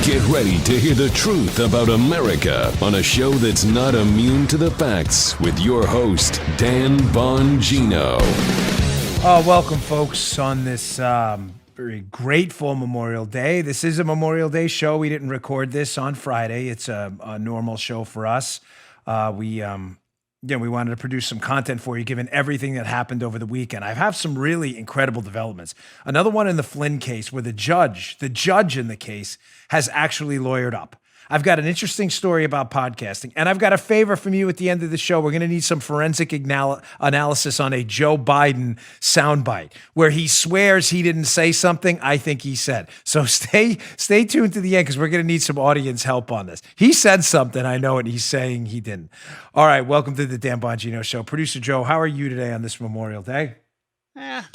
Get ready to hear the truth about America on a show that's not immune to the facts with your host, Dan Bongino. Welcome, folks, on this very grateful Memorial Day. This is a Memorial Day show. We didn't record this on Friday. It's a normal show for us. We wanted to produce some content for you, given everything that happened over the weekend. I have some really incredible developments. Another one in the Flynn case where the judge in the case has actually lawyered up. I've got an interesting story about podcasting, and I've got a favor from you at the end of the show. We're going to need some forensic analysis on a Joe Biden soundbite where he swears he didn't say something I think he said. So stay tuned to the end because we're going to need some audience help on this. He said something, I know, and he's saying he didn't. All right, welcome to the Dan Bongino Show. Producer Joe, how are you today on this Memorial Day? I'm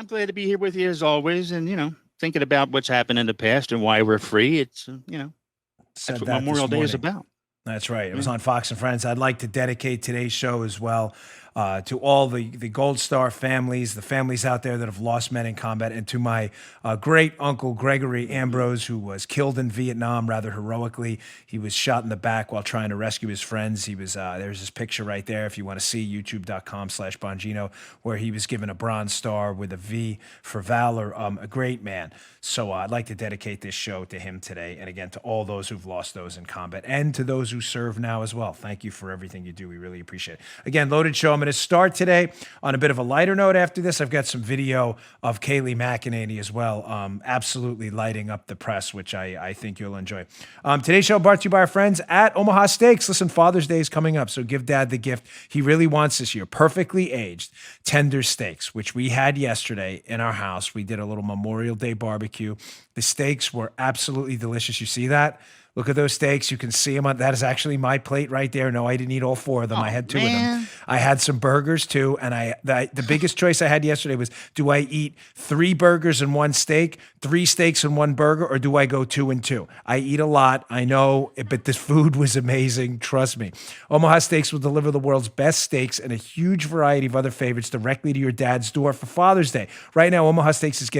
glad to be here with you as always, and thinking about what's happened in the past and why we're free. It's That's what Memorial Day is about. That's right. It was on Fox and Friends. I'd like to dedicate today's show as well to all the Gold Star families, the families out there that have lost men in combat, and to my great uncle Gregory Ambrose, who was killed in Vietnam rather heroically. He was shot in the back while trying to rescue his friends. He was there's his picture right there if you want to see, youtube.com/Bongino, where he was given a Bronze Star with a V for valor. A great man. So I'd like to dedicate this show to him today, and again to all those who've lost those in combat, and to those who serve now as well. Thank you for everything you do. We really appreciate it. Again, loaded show. I'm going to start today on a bit of a lighter note. After this, I've got some video of Kayleigh McEnany as well, absolutely lighting up the press, which I think you'll enjoy. Today's show brought to you by our friends at Omaha Steaks. Listen, Father's Day is coming up, so give Dad the gift he really wants this year. Perfectly aged, tender steaks, which we had yesterday in our house. We did a little Memorial Day barbecue. The steaks were absolutely delicious. You see that? Look at those steaks. You can see them. That is actually my plate right there. No, I didn't eat all four of them. I had two of them. I had some burgers too. And the biggest choice I had yesterday was, do I eat 3 burgers and 1 steak, 3 steaks and 1 burger, or do I go 2 and 2? I eat a lot. I know, but this food was amazing. Trust me. Omaha Steaks will deliver the world's best steaks and a huge variety of other favorites directly to your dad's door for Father's Day. Right now, Omaha Steaks is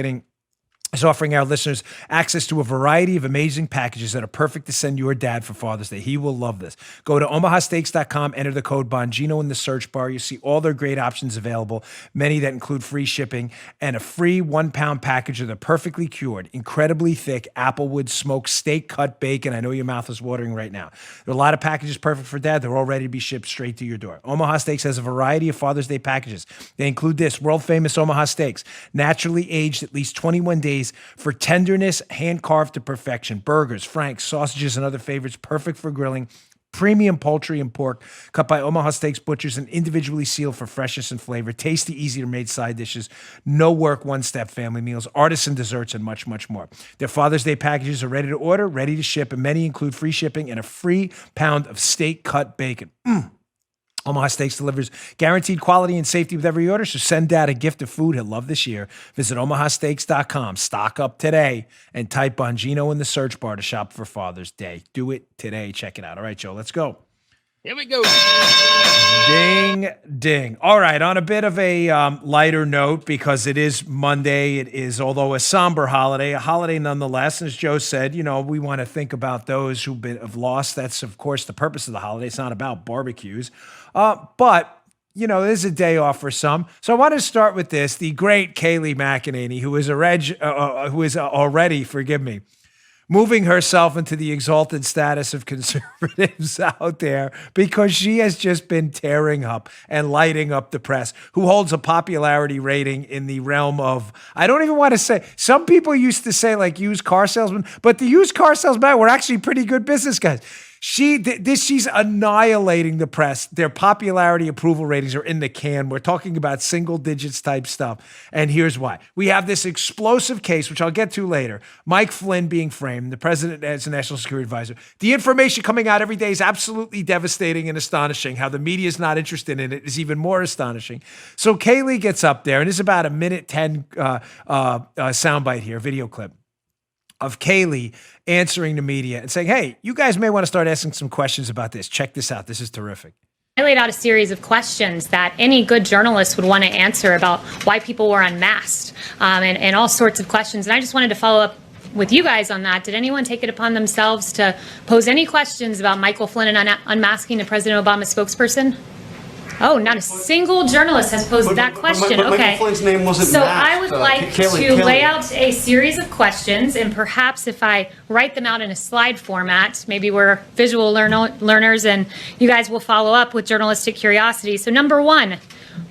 offering our listeners access to a variety of amazing packages that are perfect to send your dad for Father's Day. He will love this. Go to omahasteaks.com, enter the code Bongino in the search bar. You see all their great options available, many that include free shipping and a free 1-pound package of the perfectly cured, incredibly thick applewood smoked steak cut bacon. I know your mouth is watering right now. There are a lot of packages perfect for dad. They're all ready to be shipped straight to your door. Omaha Steaks has a variety of Father's Day packages. They include this world-famous Omaha Steaks, naturally aged at least 21 days for tenderness, hand-carved to perfection. Burgers, franks, sausages, and other favorites perfect for grilling. Premium poultry and pork cut by Omaha Steaks butchers and individually sealed for freshness and flavor. Tasty, easy-to-make side dishes. No work, one-step family meals, artisan desserts, and much, much more. Their Father's Day packages are ready to order, ready to ship, and many include free shipping and a free pound of steak-cut bacon. Omaha Steaks delivers guaranteed quality and safety with every order, so send Dad a gift of food he'll love this year. Visit omahasteaks.com, stock up today, and type Bongino in the search bar to shop for Father's Day. Do it today. Check it out. All right, Joe, let's go. Here we go. Ding, ding. All right, on a bit of a lighter note, because it is Monday, it is, although a somber holiday, a holiday nonetheless. As Joe said, we want to think about those who have lost. That's, of course, the purpose of the holiday. It's not about barbecues. But there's a day off for some. So I want to start with this. The great Kayleigh McEnany, who is already, forgive me, moving herself into the exalted status of conservatives out there because she has just been tearing up and lighting up the press, who holds a popularity rating in the realm of, I don't even want to say, some people used to say like used car salesmen, but the used car salesmen were actually pretty good business guys. She's annihilating the press. Their popularity approval ratings are in the can. We're talking about single digits type stuff. And here's why. We have this explosive case, which I'll get to later. Mike Flynn being framed, the president as a national security advisor. The information coming out every day is absolutely devastating and astonishing. How the media is not interested in it is even more astonishing. So Kayleigh gets up there, and it's about a minute 10 soundbite here, video clip of Kayleigh answering the media and saying, hey, you guys may want to start asking some questions about this. Check this out. This is terrific. I laid out a series of questions that any good journalist would want to answer about why people were unmasked and all sorts of questions. And I just wanted to follow up with you guys on that. Did anyone take it upon themselves to pose any questions about Michael Flynn and unmasking the President Obama spokesperson? Oh, not a single journalist has posed that question. But okay. Michael Flynn's name wasn't so masked. I would like to lay out a series of questions, and perhaps if I write them out in a slide format, maybe we're visual learners and you guys will follow up with journalistic curiosity. So number one,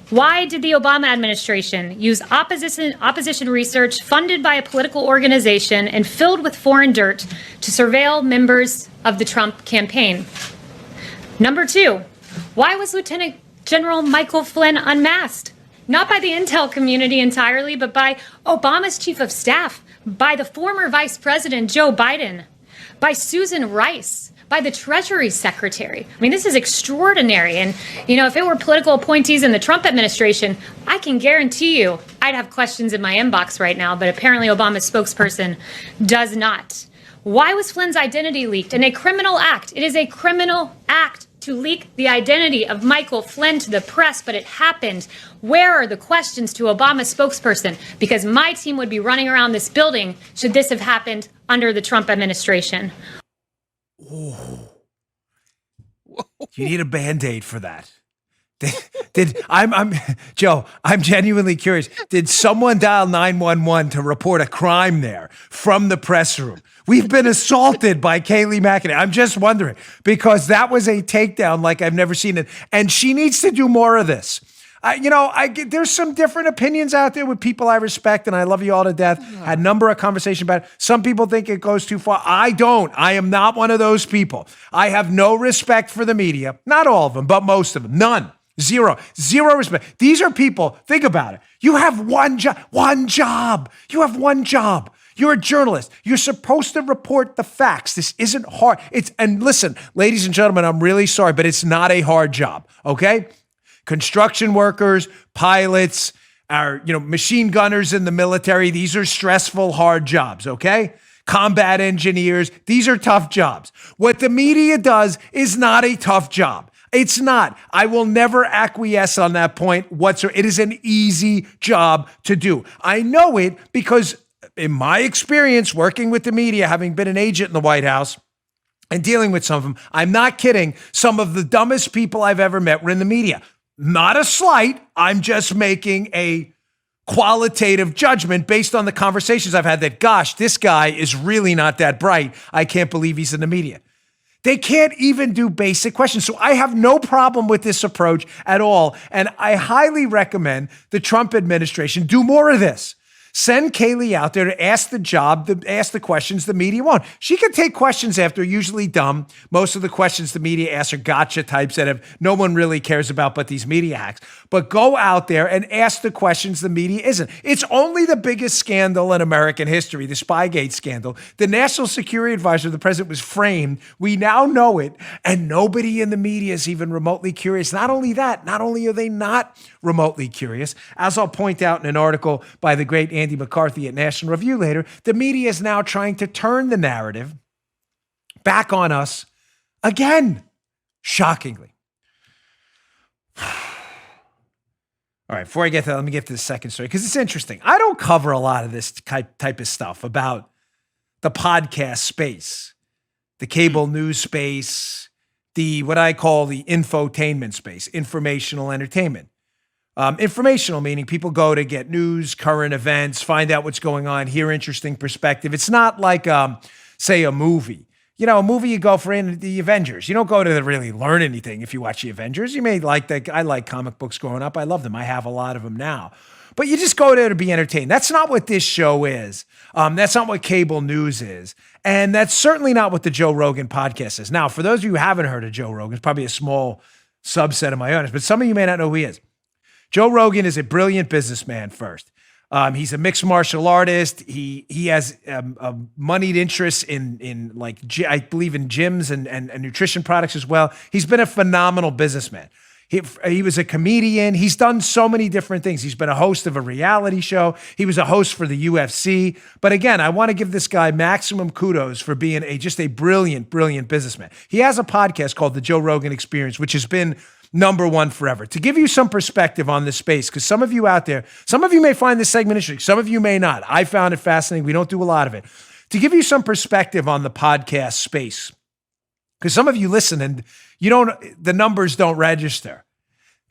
why did the Obama administration use opposition research funded by a political organization and filled with foreign dirt to surveil members of the Trump campaign? Number two, why was Lieutenant General Michael Flynn unmasked? Not by the intel community entirely, but by Obama's chief of staff, by the former Vice President Joe Biden, by Susan Rice, by the Treasury Secretary. I mean, this is extraordinary. And, you know, if it were political appointees in the Trump administration, I can guarantee you I'd have questions in my inbox right now, but apparently Obama's spokesperson does not. Why was Flynn's identity leaked? In a criminal act. It is a criminal act to leak the identity of Michael Flynn to the press, but it happened. Where are the questions to Obama's spokesperson? Because my team would be running around this building should this have happened under the Trump administration. Oh. You need a Band-Aid for that. Joe, I'm genuinely curious. Did someone dial 911 to report a crime there from the press room? We've been assaulted by Kayleigh McEnany. I'm just wondering, because that was a takedown like I've never seen it. And she needs to do more of this. There's some different opinions out there with people I respect, and I love you all to death. Had a number of conversations about it. Some people think it goes too far. I don't. I am not one of those people. I have no respect for the media. Not all of them, but most of them. None. Zero respect. These are people, think about it. You have one job. You have one job. You're a journalist. You're supposed to report the facts. This isn't hard. And listen, ladies and gentlemen, I'm really sorry, but it's not a hard job, okay? Construction workers, pilots, machine gunners in the military, these are stressful, hard jobs, okay? Combat engineers, these are tough jobs. What the media does is not a tough job. It's not. I will never acquiesce on that point whatsoever. It is an easy job to do. I know it because in my experience working with the media, having been an agent in the White House and dealing with some of them, I'm not kidding, some of the dumbest people I've ever met were in the media. Not a slight. I'm just making a qualitative judgment based on the conversations I've had that, gosh, this guy is really not that bright. I can't believe he's in the media. They can't even do basic questions. So I have no problem with this approach at all. And I highly recommend the Trump administration do more of this. Send Kayleigh out there to ask the questions the media won't. She can take questions after, usually dumb. Most of the questions the media asks are gotcha types that no one really cares about but these media hacks. But go out there and ask the questions the media isn't. It's only the biggest scandal in American history, the Spygate scandal. The National Security Advisor of the president was framed. We now know it, and nobody in the media is even remotely curious. Not only that, not only are they not remotely curious, as I'll point out in an article by the great Andy McCarthy at National Review later, the media is now trying to turn the narrative back on us again, shockingly. All right, before I get to that, let me get to the second story, because it's interesting. I don't cover a lot of this type of stuff about the podcast space, the cable news space, what I call the infotainment space, informational entertainment. Informational meaning people go to get news, current events, find out what's going on, hear interesting perspective. It's not like, say, a movie. You know, a movie you go for the Avengers. You don't go to really learn anything if you watch the Avengers. You may like that. I like comic books growing up. I love them. I have a lot of them now. But you just go there to be entertained. That's not what this show is. That's not what cable news is. And that's certainly not what the Joe Rogan podcast is. Now, for those of you who haven't heard of Joe Rogan, it's probably a small subset of my audience, but some of you may not know who he is. Joe Rogan is a brilliant businessman first. He's a mixed martial artist. He has a moneyed interest in like, I believe in gyms and nutrition products as well. He's been a phenomenal businessman. He was a comedian. He's done so many different things. He's been a host of a reality show. He was a host for the UFC. But again, I want to give this guy maximum kudos for being just a brilliant, brilliant businessman. He has a podcast called The Joe Rogan Experience, which has been number one forever. To give you some perspective on this space, because some of you out there, some of you may find this segment interesting, some of you may not. I found it fascinating. We don't do a lot of it. to give you some perspective on the podcast space, because some of you listen and the numbers don't register.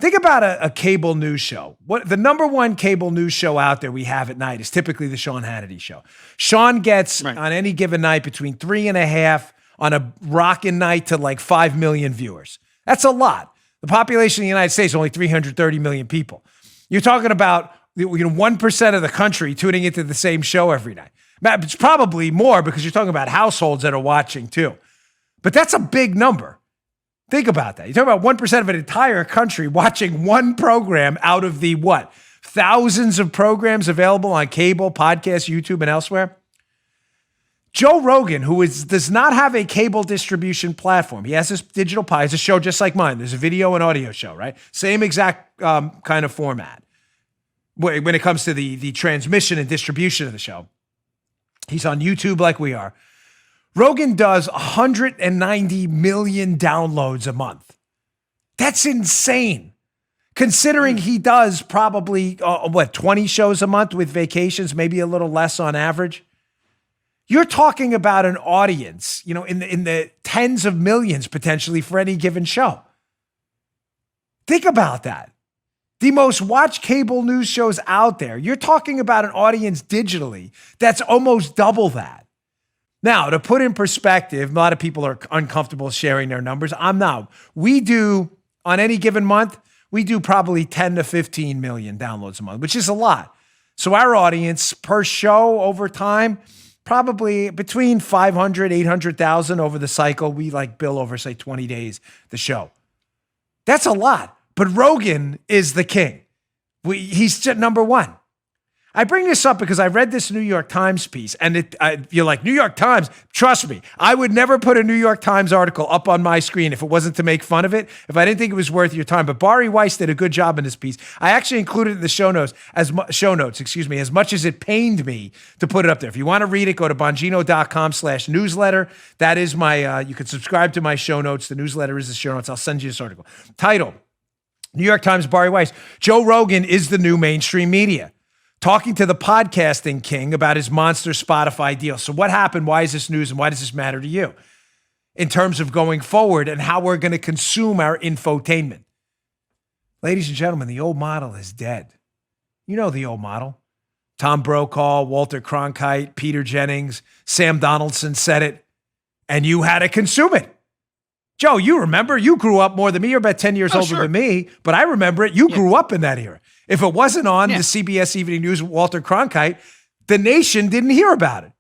Think about a cable news show. What the number one cable news show out there we have at night is typically the Sean Hannity show. Sean gets on any given night between 3.5 on a rockin' night to like 5 million viewers. That's a lot. The population of the United States is only 330 million people. You're talking about 1% of the country tuning into the same show every night. It's probably more because you're talking about households that are watching too. But that's a big number. Think about that. You're talking about 1% of an entire country watching one program out of the thousands of programs available on cable, podcast, YouTube, and elsewhere. Joe Rogan, who does not have a cable distribution platform. He has this digital pie. It's a show just like mine. There's a video and audio show, right? Same exact kind of format when it comes to the transmission and distribution of the show. He's on YouTube like we are. Rogan does 190 million downloads a month. That's insane. Considering he does probably, 20 shows a month with vacations, maybe a little less on average. You're talking about an audience, in the tens of millions potentially for any given show. Think about that. The most watched cable news shows out there. You're talking about an audience digitally that's almost double that. Now, to put in perspective, a lot of people are uncomfortable sharing their numbers. I'm not. We do, on any given month, we do probably 10 to 15 million downloads a month, which is a lot. So our audience per show over time, probably between 500, 800,000 over the cycle. We bill over, say, 20 days the show. That's a lot. But Rogan is the king. He's number one. I bring this up because I read this New York Times piece, and you're like, New York Times? Trust me, I would never put a New York Times article up on my screen if it wasn't to make fun of it, if I didn't think it was worth your time. But Bari Weiss did a good job in this piece. I actually included it in the show notes, as much as it pained me to put it up there. If you want to read it, go to bongino.com/newsletter. That is my, you can subscribe to my show notes. The newsletter is the show notes. I'll send you this article. Title, New York Times, Bari Weiss, Joe Rogan is the new mainstream media. Talking to the podcasting king about his monster Spotify deal. So what happened? Why is this news? And why does this matter to you in terms of going forward and how we're going to consume our infotainment? Ladies and gentlemen, the old model is dead. You know the old model. Tom Brokaw, Walter Cronkite, Peter Jennings, Sam Donaldson said it, and you had to consume it. Joe, you remember, you grew up more than me. You're about 10 years older than me, but I remember it. You grew up in that era. If it wasn't on the CBS Evening News with Walter Cronkite, the nation didn't hear about it.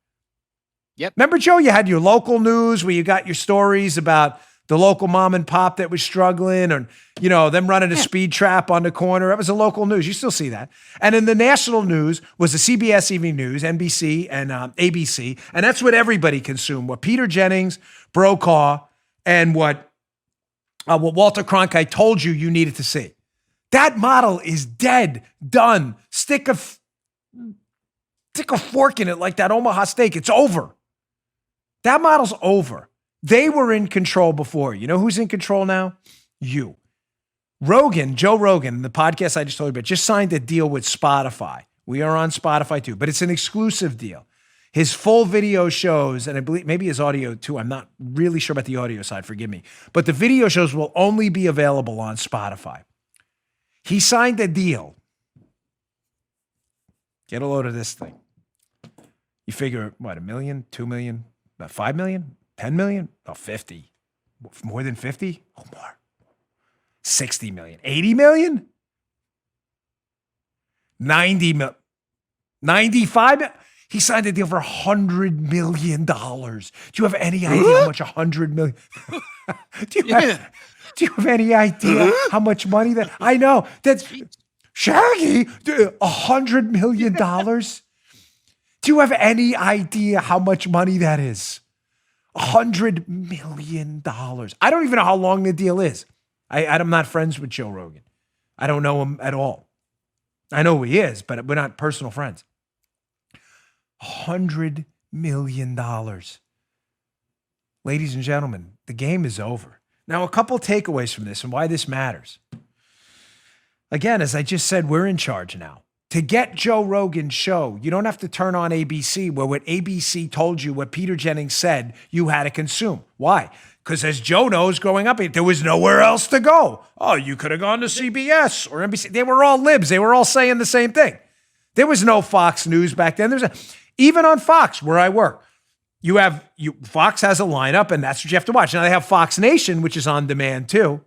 Yep. Remember, Joe, you had your local news where you got your stories about the local mom and pop that was struggling, or, them running a speed trap on the corner. That was the local news. You still see that. And in the national news was the CBS Evening News, NBC, and ABC. And that's what everybody consumed. What Peter Jennings, Brokaw, and what Walter Cronkite told you needed to see. That model is dead, done. Stick a fork in it like that Omaha steak. It's over. That model's over. They were in control before. You know who's in control now? You. Joe Rogan, the podcast I just told you about, just signed a deal with Spotify. We are on Spotify too, but it's an exclusive deal. His full video shows, and I believe maybe his audio too. I'm not really sure about the audio side, forgive me. But the video shows will only be available on Spotify. He signed a deal. Get a load of this thing. You figure, what, $1 million, $2 million, about $5 million, $10 million, oh, 50. More than 50? Oh, more. 60 million, 80 million? 90 million, 95 million? He signed a deal for $100 million. Do you have any idea how much $100 million? Do you have any idea how much money that? I know that's Shaggy. $100 million. Do you have any idea how much money that is? $100 million. I don't even know how long the deal is. I'm not friends with Joe Rogan. I don't know him at all. I know who he is, but we're not personal friends. $100 million. Ladies and gentlemen, the game is over. Now, a couple takeaways from this and why this matters. Again, as I just said, we're in charge now. To get Joe Rogan's show, you don't have to turn on ABC, where what ABC told you, what Peter Jennings said, you had to consume. Why? Because as Joe knows, growing up, there was nowhere else to go. Oh, you could have gone to CBS or NBC. They were all libs. They were all saying the same thing. There was no Fox News back then. Even on Fox, where I work, Fox has a lineup, and that's what you have to watch. Now they have Fox Nation, which is on demand too,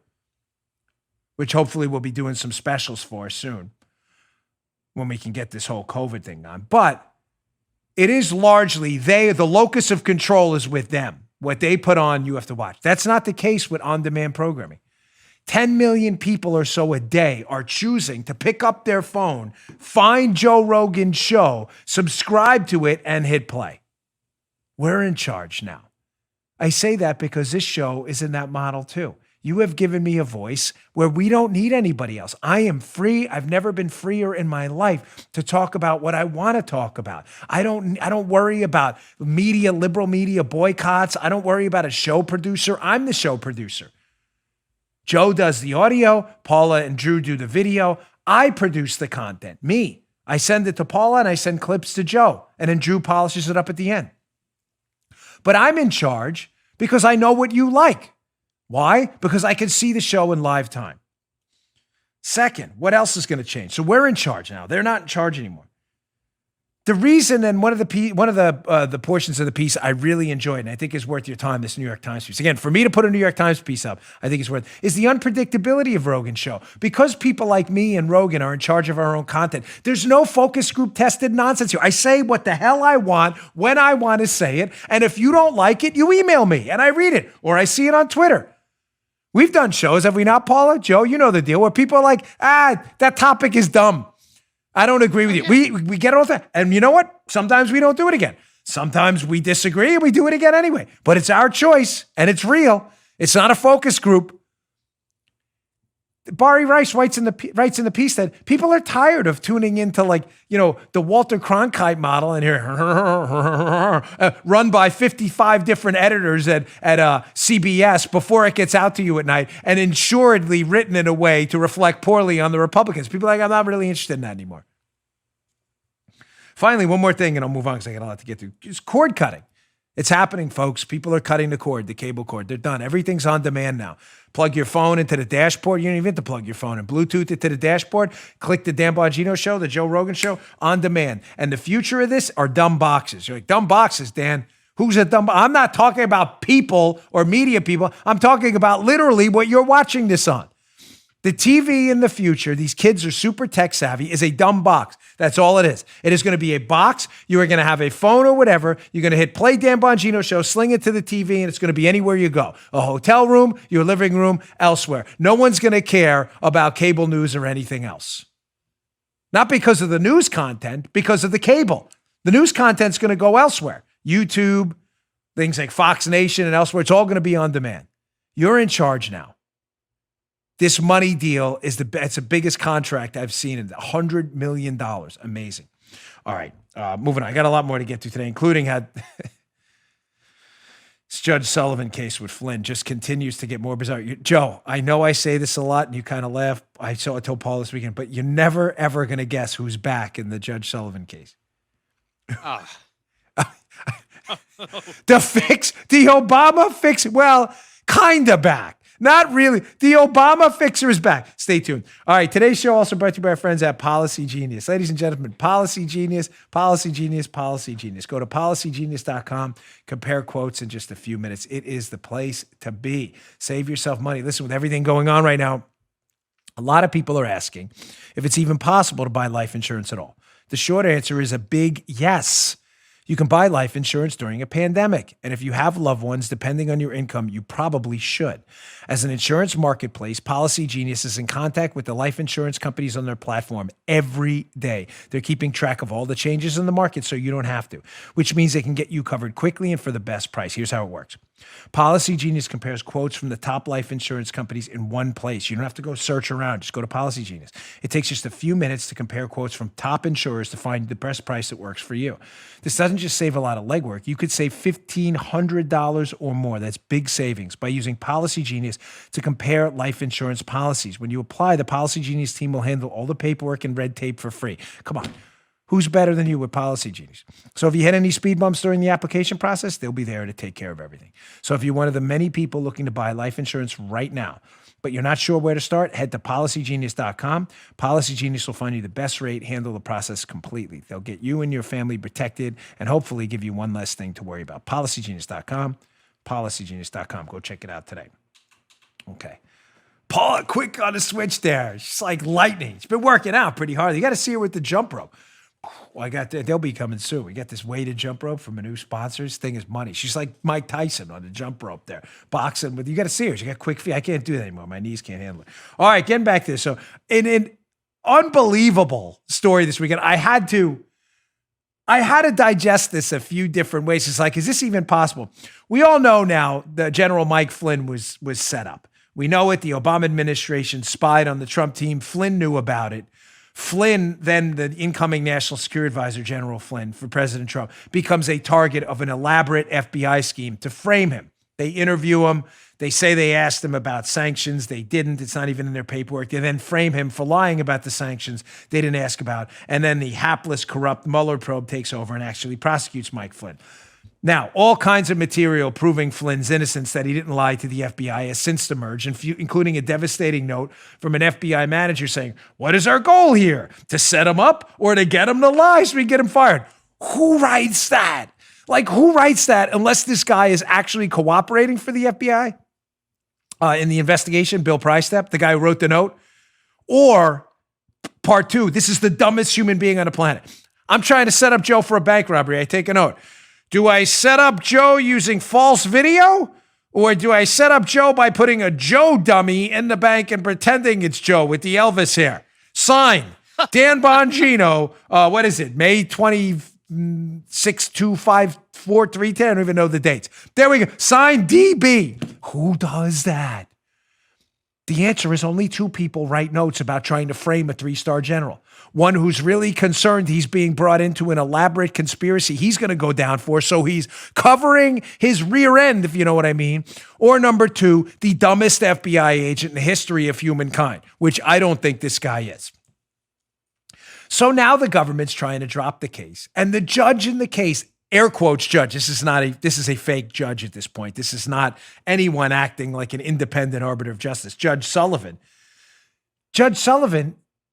which hopefully we'll be doing some specials for soon when we can get this whole COVID thing on. But it is largely the locus of control is with them. What they put on, you have to watch. That's not the case with on-demand programming. 10 million people or so a day are choosing to pick up their phone, find Joe Rogan's show, subscribe to it, and hit play. We're in charge now. I say that because this show is in that model too. You have given me a voice where we don't need anybody else. I am free. I've never been freer in my life to talk about what I want to talk about. I don't worry about media, liberal media boycotts. I don't worry about a show producer. I'm the show producer. Joe does the audio. Paula and Drew do the video. I produce the content. Me. I send it to Paula and I send clips to Joe. And then Drew polishes it up at the end. But I'm in charge because I know what you like. Why? Because I can see the show in live time. Second, what else is going to change? So we're in charge now. They're not in charge anymore. The reason, and one of the portions of the piece I really enjoyed, and I think is worth your time, this New York Times piece. Again, for me to put a New York Times piece up, I think it's worth, is the unpredictability of Rogan's show. Because people like me and Rogan are in charge of our own content, there's no focus group tested nonsense here. I say what the hell I want, when I want to say it, and if you don't like it, you email me, and I read it, or I see it on Twitter. We've done shows, have we not, Paula? Joe, you know the deal, where people are like, that topic is dumb. I don't agree with you. We get it all the time. And you know what? Sometimes we don't do it again. Sometimes we disagree and we do it again anyway. But it's our choice and it's real. It's not a focus group. Barry Rice writes in the piece that people are tired of tuning into the Walter Cronkite model and here run by 55 different editors at CBS before it gets out to you at night and assuredly written in a way to reflect poorly on the Republicans. People are like, I'm not really interested in that anymore. Finally, one more thing and I'll move on because I got a lot to get through. Just cord cutting. It's happening, folks. People are cutting the cord, the cable cord. They're done. Everything's on demand now. Plug your phone into the dashboard. You don't even have to plug your phone and Bluetooth it to the dashboard. Click the Dan Bongino show, the Joe Rogan show, on demand. And the future of this are dumb boxes. You're like, dumb boxes, Dan. Who's a dumb? I'm not talking about people or media people. I'm talking about literally what you're watching this on. The TV in the future, these kids are super tech savvy, is a dumb box. That's all it is. It is going to be a box. You are going to have a phone or whatever. You're going to hit play Dan Bongino show, sling it to the TV, and it's going to be anywhere you go. A hotel room, your living room, elsewhere. No one's going to care about cable news or anything else. Not because of the news content, because of the cable. The news content's going to go elsewhere. YouTube, things like Fox Nation and elsewhere. It's all going to be on demand. You're in charge now. This money deal it's the biggest contract I've seen in $100 million. Amazing. All right, moving on. I got a lot more to get to today, including how this Judge Sullivan case with Flynn just continues to get more bizarre. Joe, I know I say this a lot and you kind of laugh. I told Paul this weekend, but you're never, ever going to guess who's back in the Judge Sullivan case. The Obama fix, well, kind of back. Not really. The Obama fixer is back. Stay tuned. All right. Today's show also brought to you by our friends at Policy Genius. Ladies and gentlemen, Policy Genius, Policy Genius, Policy Genius. Go to policygenius.com. Compare quotes in just a few minutes. It is the place to be. Save yourself money. Listen, with everything going on right now, a lot of people are asking if it's even possible to buy life insurance at all. The short answer is a big yes. You can buy life insurance during a pandemic. And if you have loved ones, depending on your income, you probably should. As an insurance marketplace, Policy Genius is in contact with the life insurance companies on their platform every day. They're keeping track of all the changes in the market so you don't have to, which means they can get you covered quickly and for the best price. Here's how it works. Policy Genius compares quotes from the top life insurance companies in one place. You don't have to go search around. Just go to Policy Genius. It takes just a few minutes to compare quotes from top insurers to find the best price that works for you. This doesn't just save a lot of legwork. You could save $1,500 or more. That's big savings by using Policy Genius to compare life insurance policies. When you apply, the Policy Genius team will handle all the paperwork and red tape for free. Come on. Who's better than you with Policy Genius? So if you hit any speed bumps during the application process, they'll be there to take care of everything. So if you're one of the many people looking to buy life insurance right now, but you're not sure where to start, head to policygenius.com. Policy Genius will find you the best rate, handle the process completely. They'll get you and your family protected and hopefully give you one less thing to worry about. Policygenius.com, policygenius.com. Go check it out today. Okay. Paul, quick on the switch there. It's like lightning. It's been working out pretty hard. You got to see her with the jump rope. Well, they'll be coming soon. We got this weighted jump rope from a new sponsor. This thing is money. She's like Mike Tyson on the jump rope there, boxing with. You got to see her. She got quick feet. I can't do that anymore. My knees can't handle it. All right, getting back to this. So, in an unbelievable story this weekend, I had to digest this a few different ways. It's like, is this even possible? We all know now that General Mike Flynn was set up. We know it. The Obama administration spied on the Trump team. Flynn knew about it. Flynn, then the incoming National Security Advisor, General Flynn, for President Trump, becomes a target of an elaborate FBI scheme to frame him. They interview him. They say they asked him about sanctions. They didn't. It's not even in their paperwork. They then frame him for lying about the sanctions they didn't ask about. And then the hapless, corrupt Mueller probe takes over and actually prosecutes Mike Flynn. Now, all kinds of material proving Flynn's innocence, that he didn't lie to the FBI, has since emerged, including a devastating note from an FBI manager saying, "What is our goal here? To set him up or to get him to lie so we get him fired?" Who writes that? Like, who writes that unless this guy is actually cooperating for the FBI in the investigation, Bill Prystep, the guy who wrote the note? Or, part two, this is the dumbest human being on the planet. I'm trying to set up Joe for a bank robbery. I take a note. Do I set up Joe using false video? Or do I set up Joe by putting a Joe dummy in the bank and pretending it's Joe with the Elvis hair? Sign, Dan Bongino. What is it? May 26, 254, 310. I don't even know the dates. There we go. Sign DB. Who does that? The answer is only two people write notes about trying to frame a three-star general. One who's really concerned he's being brought into an elaborate conspiracy he's going to go down for, so he's covering his rear end, if you know what I mean. Or number two, the dumbest FBI agent in the history of humankind, which I don't think this guy is. So now the government's trying to drop the case. And the judge in the case, air quotes judge, this is a fake judge at this point. This is not anyone acting like an independent arbiter of justice. Judge Sullivan,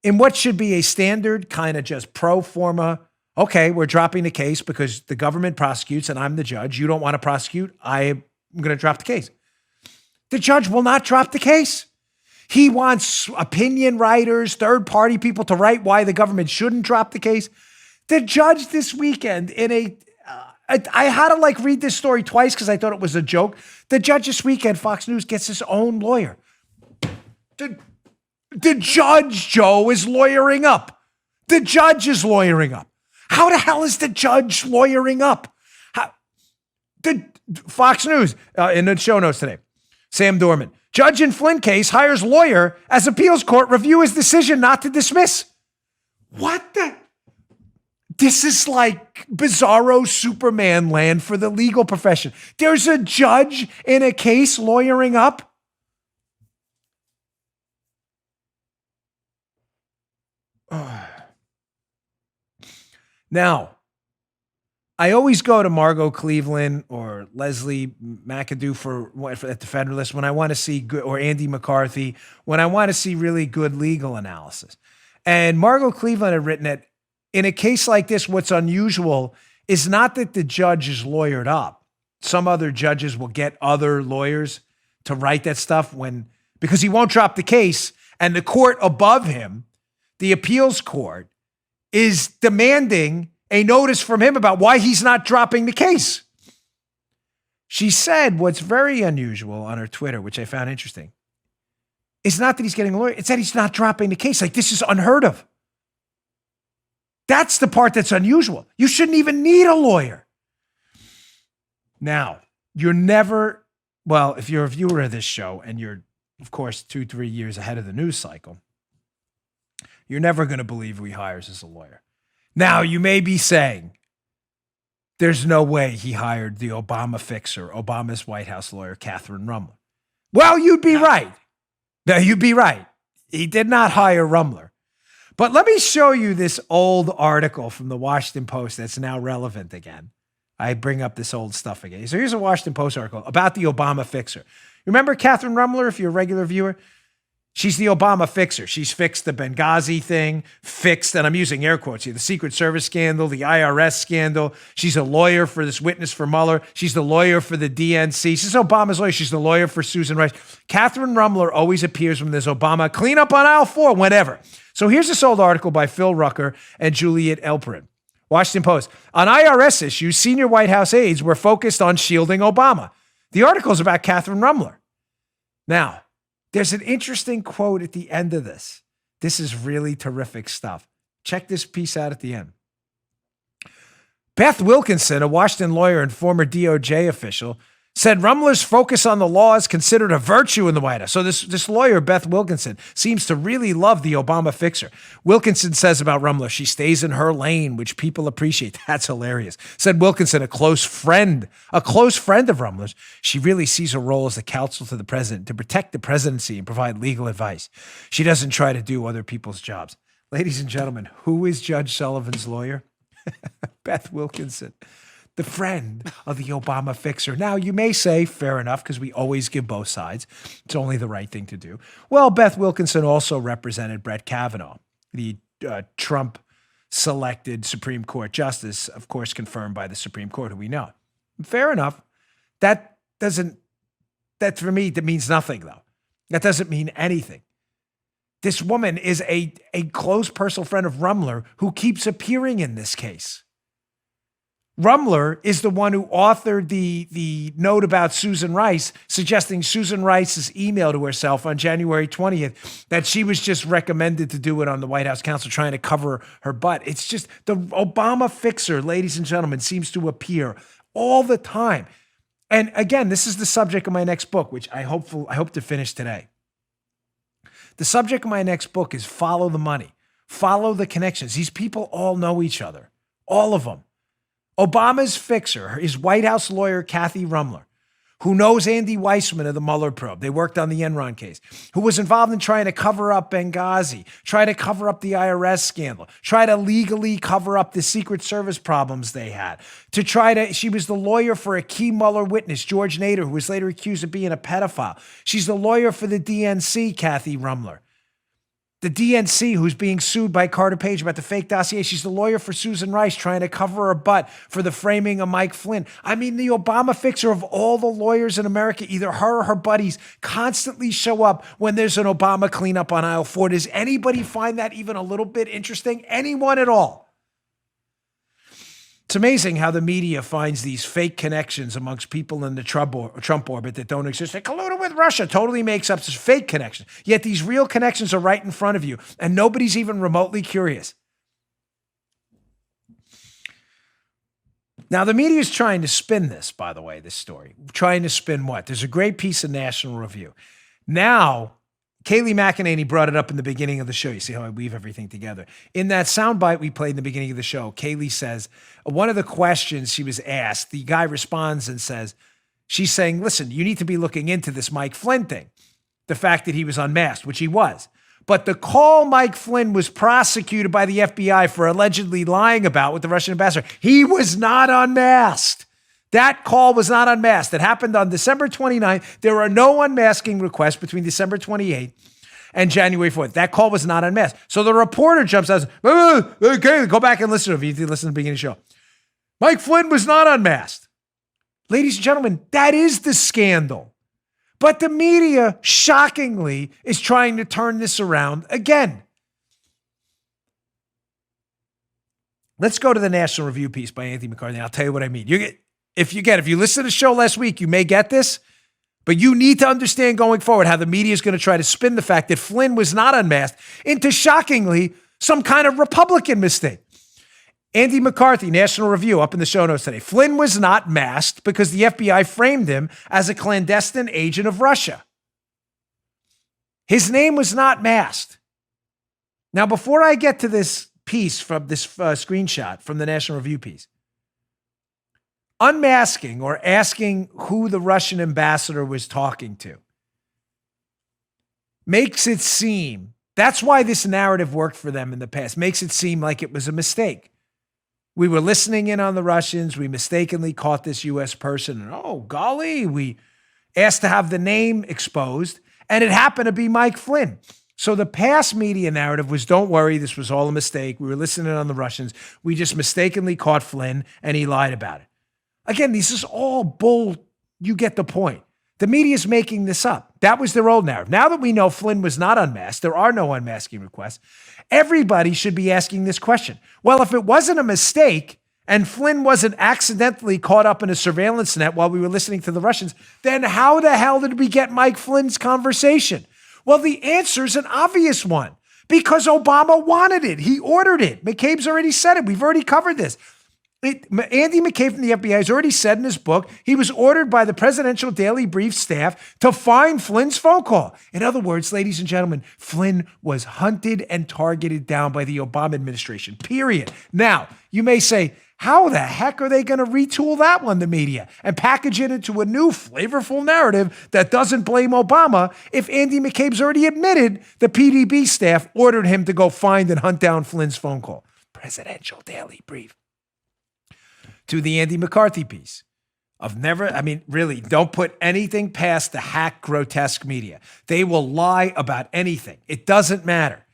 in what should be a standard kind of just pro forma, okay, we're dropping the case because the government prosecutes and I'm the judge. You don't want to prosecute. I'm going to drop the case. The judge will not drop the case. He wants opinion writers, third-party people to write why the government shouldn't drop the case. The judge this weekend I had to read this story twice because I thought it was a joke. The judge this weekend, Fox News, gets his own lawyer. The judge, Joe, is lawyering up. The judge is lawyering up. How the hell is the judge lawyering up? Fox News, in the show notes today, Sam Dorman. Judge in Flynn case hires lawyer as appeals court review his decision not to dismiss. What the? This is like bizarro Superman land for the legal profession. There's a judge in a case lawyering up. Now, I always go to Margot Cleveland or Leslie McAdoo at the Federalist when I want to see good, or Andy McCarthy, when I want to see really good legal analysis. And Margot Cleveland had written that in a case like this, what's unusual is not that the judge is lawyered up. Some other judges will get other lawyers to write that stuff because he won't drop the case, and the court above him, the appeals court, is demanding a notice from him about why he's not dropping the case. She said what's very unusual on her Twitter, which I found interesting, is not that he's getting a lawyer, it's that he's not dropping the case. Like, this is unheard of. That's the part that's unusual. You shouldn't even need a lawyer. Now, you're never, well, if you're a viewer of this show and you're, of course, 2-3 years ahead of the news cycle, you're never going to believe who he hires as a lawyer. Now, you may be saying, there's no way he hired the Obama fixer, Obama's White House lawyer, Catherine Rumler. Well, you'd be right. No, you'd be right. He did not hire Rumler. But let me show you this old article from the Washington Post that's now relevant again. I bring up this old stuff again. So here's a Washington Post article about the Obama fixer. Remember Catherine Rumler, if you're a regular viewer? She's the Obama fixer. She's fixed the Benghazi thing, fixed, and I'm using air quotes here, the Secret Service scandal, the IRS scandal. She's a lawyer for this witness for Mueller. She's the lawyer for the DNC. She's Obama's lawyer. She's the lawyer for Susan Rice. Catherine Rumler always appears when there's Obama cleanup on aisle 4, whenever. So here's this old article by Phil Rucker and Juliet Elperin. Washington Post. On IRS issues, senior White House aides were focused on shielding Obama. The article is about Catherine Rumler. Now, there's an interesting quote at the end of this. This is really terrific stuff. Check this piece out at the end. Beth Wilkinson, a Washington lawyer and former DOJ official, said Rumler's focus on the law is considered a virtue in the White House. So this lawyer, Beth Wilkinson, seems to really love the Obama fixer. Wilkinson says about Rumler, she stays in her lane, which people appreciate. That's hilarious. Said Wilkinson, a close friend of Rumler's. She really sees her role as the counsel to the president to protect the presidency and provide legal advice. She doesn't try to do other people's jobs. Ladies and gentlemen, who is Judge Sullivan's lawyer? Beth Wilkinson, the friend of the Obama fixer. Now, you may say, fair enough, because we always give both sides. It's only the right thing to do. Well, Beth Wilkinson also represented Brett Kavanaugh, the Trump-selected Supreme Court justice, of course, confirmed by the Supreme Court, who we know. Fair enough. That for me, that means nothing, though. That doesn't mean anything. This woman is a close personal friend of Rumler who keeps appearing in this case. Rumler is the one who authored the note about Susan Rice, suggesting Susan Rice's email to herself on January 20th, that she was just recommended to do it on the White House Counsel, trying to cover her butt. It's just the Obama fixer, ladies and gentlemen, seems to appear all the time. And again, this is the subject of my next book, which I hope to finish today. The subject of my next book is Follow the Money, follow the connections. These people all know each other, all of them. Obama's fixer, his White House lawyer, Kathy Rumler, who knows Andy Weissman of the Mueller probe. They worked on the Enron case, who was involved in trying to cover up Benghazi, try to cover up the IRS scandal, try to legally cover up the Secret Service problems they had, she was the lawyer for a key Mueller witness, George Nader, who was later accused of being a pedophile. She's the lawyer for the DNC, Kathy Rumler. The DNC, who's being sued by Carter Page about the fake dossier. She's the lawyer for Susan Rice, trying to cover her butt for the framing of Mike Flynn. I mean, the Obama fixer of all the lawyers in America, either her or her buddies, constantly show up when there's an Obama cleanup on aisle 4. Does anybody find that even a little bit interesting? Anyone at all? It's amazing how the media finds these fake connections amongst people in the Trump orbit that don't exist. They colluded with Russia, totally makes up this fake connection. Yet these real connections are right in front of you, and nobody's even remotely curious. Now, the media is trying to spin this, by the way, this story. Trying to spin what? There's a great piece in National Review. Now, Kayleigh McEnany brought it up in the beginning of the show. You see how I weave everything together. In that soundbite we played in the beginning of the show, Kayleigh says, one of the questions she was asked, the guy responds and says, she's saying, listen, you need to be looking into this Mike Flynn thing. The fact that he was unmasked, which he was. But the call Mike Flynn was prosecuted by the FBI for allegedly lying about with the Russian ambassador, he was not unmasked. That call was not unmasked. It happened on December 29th. There are no unmasking requests between December 28th and January 4th. That call was not unmasked. So the reporter jumps out and says, okay, go back and listen to it. If you listen to the beginning of the show. Mike Flynn was not unmasked. Ladies and gentlemen, that is the scandal. But the media, shockingly, is trying to turn this around again. Let's go to the National Review piece by Anthony McCarthy. I'll tell you what I mean. If you listen to the show last week, you may get this, but you need to understand going forward how the media is going to try to spin the fact that Flynn was not unmasked into, shockingly, some kind of Republican mistake. Andy McCarthy, National Review, up in the show notes today. Flynn was not masked because the FBI framed him as a clandestine agent of Russia. His name was not masked. Now, before I get to this piece from this screenshot from the National Review piece, unmasking or asking who the Russian ambassador was talking to makes it seem, that's why this narrative worked for them in the past, makes it seem like it was a mistake. We were listening in on the Russians. We mistakenly caught this U.S. person. And oh, golly, we asked to have the name exposed. And it happened to be Mike Flynn. So the past media narrative was, don't worry, this was all a mistake. We were listening on the Russians. We just mistakenly caught Flynn and he lied about it. Again, this is all bull. You get the point. The media is making this up. That was their old narrative. Now that we know Flynn was not unmasked, there are no unmasking requests, everybody should be asking this question. Well, if it wasn't a mistake and Flynn wasn't accidentally caught up in a surveillance net while we were listening to the Russians, then how the hell did we get Mike Flynn's conversation? Well, the answer is an obvious one. Because Obama wanted it. He ordered it. McCabe's already said it. We've already covered this. Andy McCabe from the FBI has already said in his book, he was ordered by the Presidential Daily Brief staff to find Flynn's phone call. In other words, ladies and gentlemen, Flynn was hunted and targeted down by the Obama administration, period. Now, you may say, how the heck are they going to retool that one, the media, and package it into a new flavorful narrative that doesn't blame Obama if Andy McCabe's already admitted the PDB staff ordered him to go find and hunt down Flynn's phone call? Presidential Daily Brief. To the Andy McCarthy piece of really, don't put anything past the hack, grotesque media. They will lie about anything. It doesn't matter.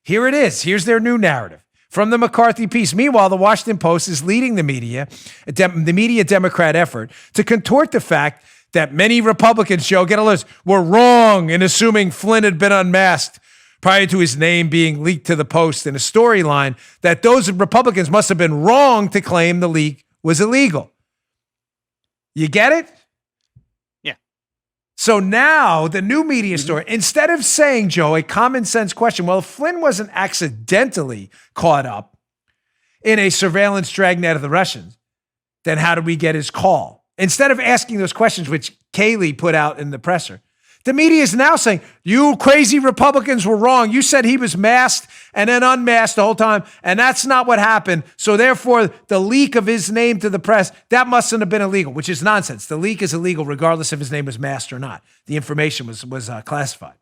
Here it is. Here's their new narrative from the McCarthy piece. Meanwhile, the Washington Post is leading the media Democrat effort to contort the fact that many Republicans, Joe, get a list, were wrong in assuming Flynn had been unmasked prior to his name being leaked to the Post in a storyline that those Republicans must have been wrong to claim the leak was illegal. You get it? Yeah. So now the new media story, instead of saying, Joe, a common sense question, well, if Flynn wasn't accidentally caught up in a surveillance dragnet of the Russians, then how did we get his call? Instead of asking those questions, which Kayleigh put out in the presser, the media is now saying, you crazy Republicans were wrong. You said he was masked and then unmasked the whole time, and that's not what happened. So therefore, the leak of his name to the press, that mustn't have been illegal, which is nonsense. The leak is illegal regardless if his name was masked or not. The information was classified.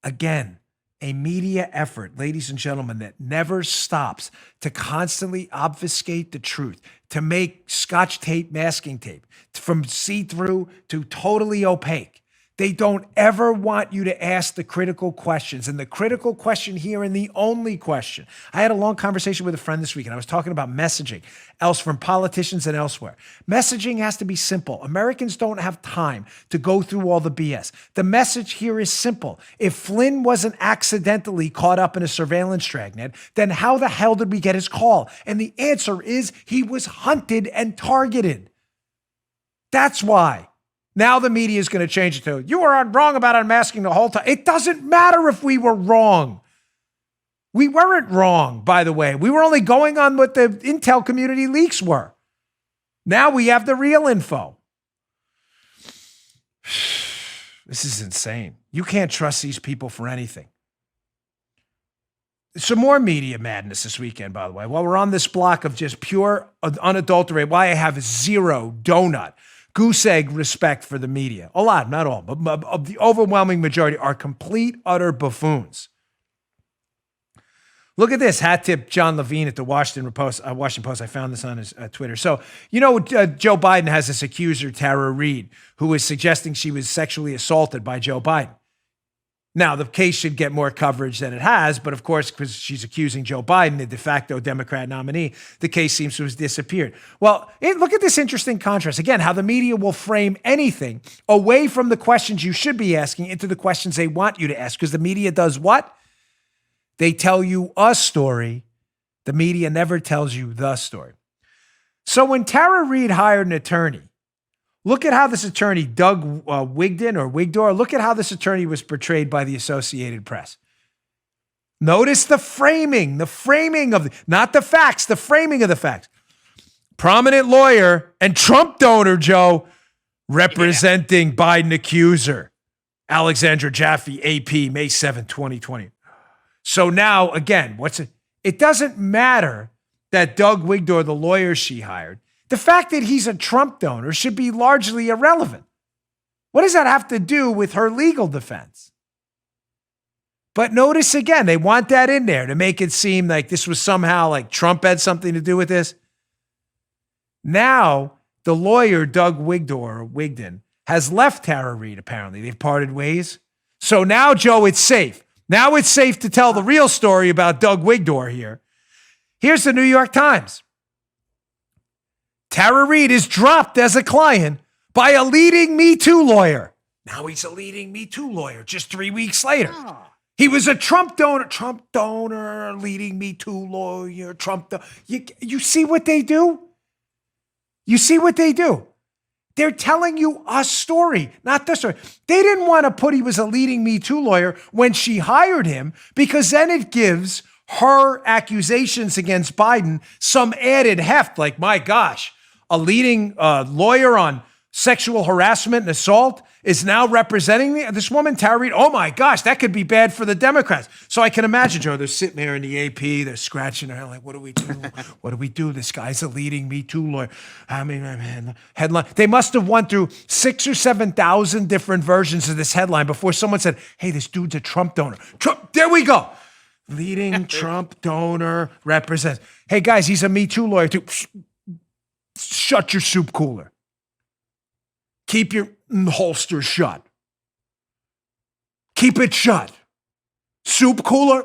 Again, a media effort, ladies and gentlemen, that never stops to constantly obfuscate the truth, to make Scotch tape masking tape, from see-through to totally opaque. They don't ever want you to ask the critical questions. And the critical question here, and the only question, I had a long conversation with a friend this week, and I was talking about messaging, else from politicians and elsewhere. Messaging has to be simple. Americans don't have time to go through all the BS. The message here is simple. If Flynn wasn't accidentally caught up in a surveillance dragnet, then how the hell did we get his call? And the answer is he was hunted and targeted. That's why. Now the media is going to change it to, you were wrong about unmasking the whole time. It doesn't matter if we were wrong. We weren't wrong, by the way. We were only going on what the intel community leaks were. Now we have the real info. This is insane. You can't trust these people for anything. Some more media madness this weekend, by the way. While we're on this block of just pure, unadulterated, why I have zero donut, goose egg respect for the media. A lot, not all, but the overwhelming majority are complete, utter buffoons. Look at this. Hat tip John Levine at the Washington Post. I found this on his Twitter. So, Joe Biden has this accuser, Tara Reade, who is suggesting she was sexually assaulted by Joe Biden. Now, the case should get more coverage than it has, but of course, because she's accusing Joe Biden, the de facto Democrat nominee, the case seems to have disappeared. Well, look at this interesting contrast. Again, how the media will frame anything away from the questions you should be asking into the questions they want you to ask, because the media does what? They tell you a story. The media never tells you the story. So when Tara Reade hired an attorney, look at how this attorney, Doug Wigdor, look at how this attorney was portrayed by the Associated Press. Notice the framing not the facts, the framing of the facts. Prominent lawyer and Trump donor, Joe, representing Biden accuser. Alexandra Jaffe, AP, May 7, 2020. So now, again, it doesn't matter that Doug Wigdor, the lawyer she hired, the fact that he's a Trump donor should be largely irrelevant. What does that have to do with her legal defense? But notice again, they want that in there to make it seem like this was somehow like Trump had something to do with this. Now, the lawyer, Doug Wigdon, has left Tara Reade, apparently. They've parted ways. So now, Joe, it's safe. Now it's safe to tell the real story about Doug Wigdor here. Here's the New York Times. Tara Reade is dropped as a client by a leading Me Too lawyer. Now he's a leading Me Too lawyer just 3 weeks later. He was a Trump donor, leading Me Too lawyer, You see what they do? You see what they do? They're telling you a story, not the story. They didn't want to put he was a leading Me Too lawyer when she hired him because then it gives her accusations against Biden some added heft. Like, my gosh, a leading lawyer on sexual harassment and assault is now representing this woman, Tara Reade. Oh my gosh, that could be bad for the Democrats. So I can imagine, Joe, they're sitting there in the AP, they're scratching their head like, what do we do? What do we do? This guy's a leading Me Too lawyer. I mean, headline. They must have went through 6,000 or 7,000 different versions of this headline before someone said, hey, this dude's a Trump donor. Trump, there we go. Leading Trump donor represents. Hey guys, he's a Me Too lawyer too. Shut your soup cooler. Keep your holster shut. Keep it shut. Soup cooler.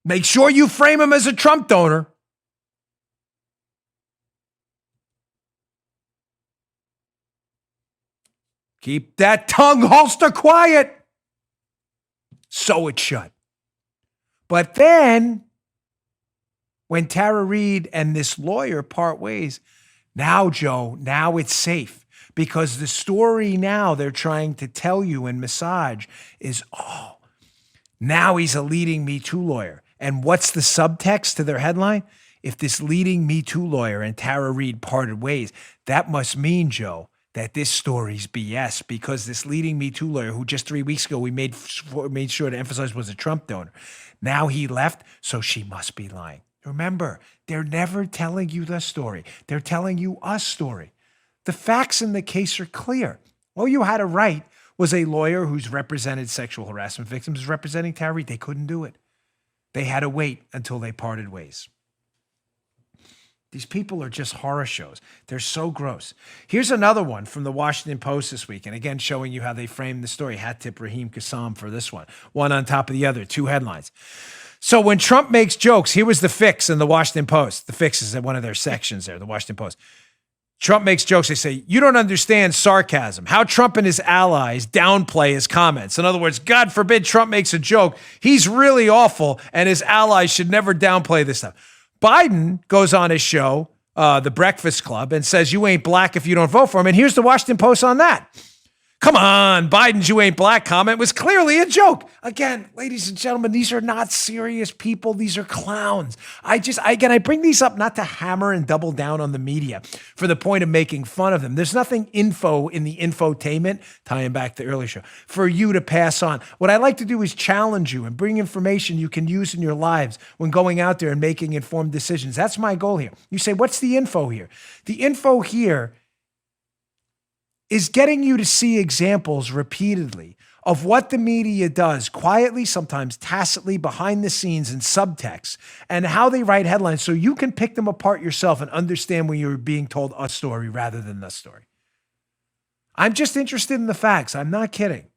Make sure you frame him as a Trump donor. Keep that tongue holster quiet. Sew it shut. But then, when Tara Reade and this lawyer part ways, now, Joe, now it's safe. Because the story now they're trying to tell you and massage is, oh, now he's a leading Me Too lawyer. And what's the subtext to their headline? If this leading Me Too lawyer and Tara Reade parted ways, that must mean, Joe, that this story's BS, because this leading Me Too lawyer, who just 3 weeks ago we made sure to emphasize was a Trump donor, now he left, so she must be lying. Remember, they're never telling you the story. They're telling you a story. The facts in the case are clear. All you had to write was a lawyer who's represented sexual harassment victims representing Tara Reade. They couldn't do it. They had to wait until they parted ways. These people are just horror shows. They're so gross. Here's another one from the Washington Post this week, and again, showing you how they framed the story. Hat tip Raheem Kassam for this one. One on top of the other, two headlines. So when Trump makes jokes, here was the fix in the Washington Post. The fix is at one of their sections there, the Washington Post. Trump makes jokes. They say, you don't understand sarcasm. How Trump and his allies downplay his comments. In other words, God forbid Trump makes a joke. He's really awful, and his allies should never downplay this stuff. Biden goes on his show, The Breakfast Club, and says, you ain't black if you don't vote for him. And here's the Washington Post on that. Come on, Biden's you ain't black comment was clearly a joke. Again, ladies and gentlemen, these are not serious people. These are clowns. I bring these up not to hammer and double down on the media for the point of making fun of them. There's nothing info in the infotainment, tying back to the earlier show, for you to pass on. What I like to do is challenge you and bring information you can use in your lives when going out there and making informed decisions. That's my goal here. You say, what's the info here? The info here is getting you to see examples repeatedly of what the media does quietly, sometimes tacitly, behind the scenes in subtext, and how they write headlines so you can pick them apart yourself and understand when you're being told a story rather than the story. I'm just interested in the facts. I'm not kidding.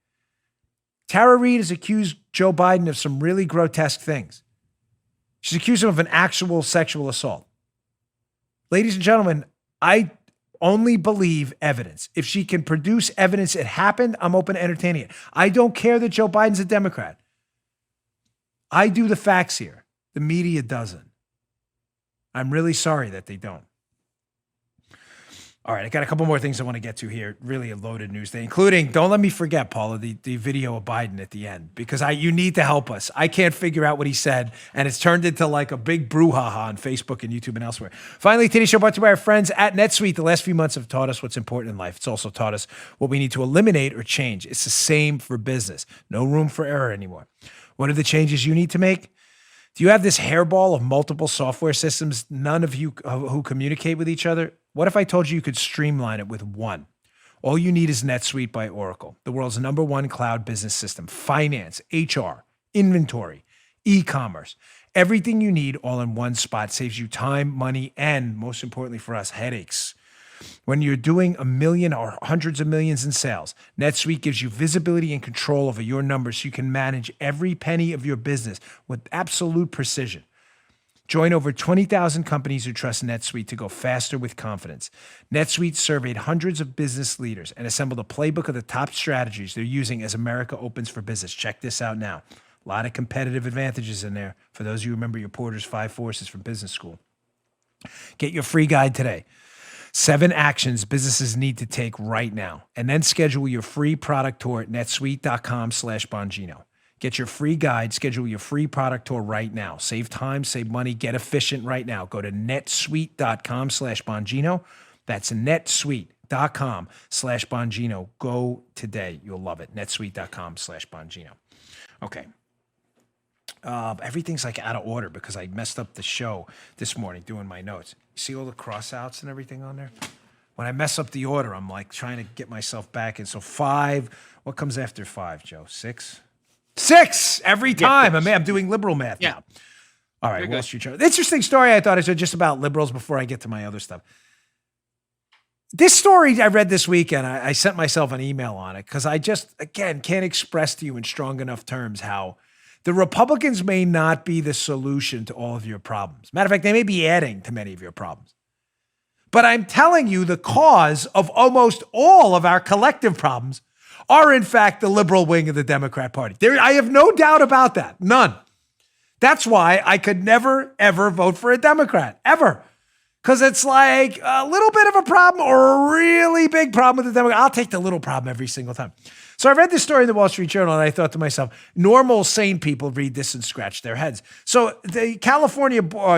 Tara Reade has accused Joe Biden of some really grotesque things. She's accused him of an actual sexual assault. Ladies and gentlemen, I only believe evidence. If she can produce evidence it happened, I'm open to entertaining it. I don't care that Joe Biden's a Democrat. I do the facts here. The media doesn't. I'm really sorry that they don't. All right, I got a couple more things I want to get to here. Really a loaded news day, including, don't let me forget, Paula, the video of Biden at the end, because you need to help us. I can't figure out what he said, and it's turned into like a big brouhaha on Facebook and YouTube and elsewhere. Finally, today's show brought to you by our friends at NetSuite. The last few months have taught us what's important in life. It's also taught us what we need to eliminate or change. It's the same for business. No room for error anymore. What are the changes you need to make? Do you have this hairball of multiple software systems, none of you who communicate with each other? What if I told you could streamline it with one? All you need is NetSuite by Oracle, the world's #1 cloud business system. Finance, HR, inventory, e-commerce. Everything you need all in one spot saves you time, money, and most importantly for us, headaches. When you're doing $1 million or hundreds of millions in sales, NetSuite gives you visibility and control over your numbers so you can manage every penny of your business with absolute precision. Join over 20,000 companies who trust NetSuite to go faster with confidence. NetSuite surveyed hundreds of business leaders and assembled a playbook of the top strategies they're using as America opens for business. Check this out now. A lot of competitive advantages in there for those of you who remember your Porter's 5 Forces from business school. Get your free guide today. 7 actions businesses need to take right now. And then schedule your free product tour at netsuite.com/Bongino. Get your free guide, schedule your free product tour right now. Save time, save money, get efficient right now. Go to netsuite.com/Bongino. That's netsuite.com/Bongino. Go today. You'll love it. netsuite.com/Bongino. Okay. Everything's like out of order because I messed up the show this morning doing my notes. You see all the cross-outs and everything on there? When I mess up the order, I'm like trying to get myself back in. So 5, what comes after 5, Joe? 6? 6 every time. I'm doing liberal math now. All right, Wall Street Journal. Interesting story I thought is just about liberals before I get to my other stuff. This story I read this weekend, I sent myself an email on it because I just, again, can't express to you in strong enough terms how the Republicans may not be the solution to all of your problems. Matter of fact, they may be adding to many of your problems. But I'm telling you, the cause of almost all of our collective problems are in fact the liberal wing of the Democrat Party. I have no doubt about that. None. That's why I could never, ever vote for a Democrat, ever. Because it's like a little bit of a problem or a really big problem with the Democrat. I'll take the little problem every single time. So I read this story in the Wall Street Journal and I thought to myself, normal, sane people read this and scratch their heads. So the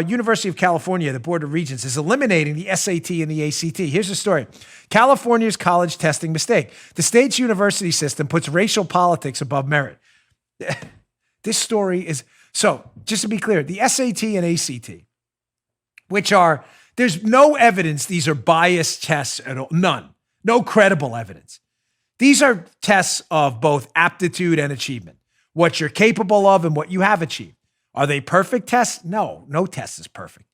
University of California, the Board of Regents, is eliminating the SAT and the ACT. Here's the story. California's college testing mistake. The state's university system puts racial politics above merit. This story is, so just to be clear, the SAT and ACT, which are, there's no evidence these are biased tests at all. None. No credible evidence. These are tests of both aptitude and achievement, what you're capable of and what you have achieved. Are they perfect tests? No, no test is perfect.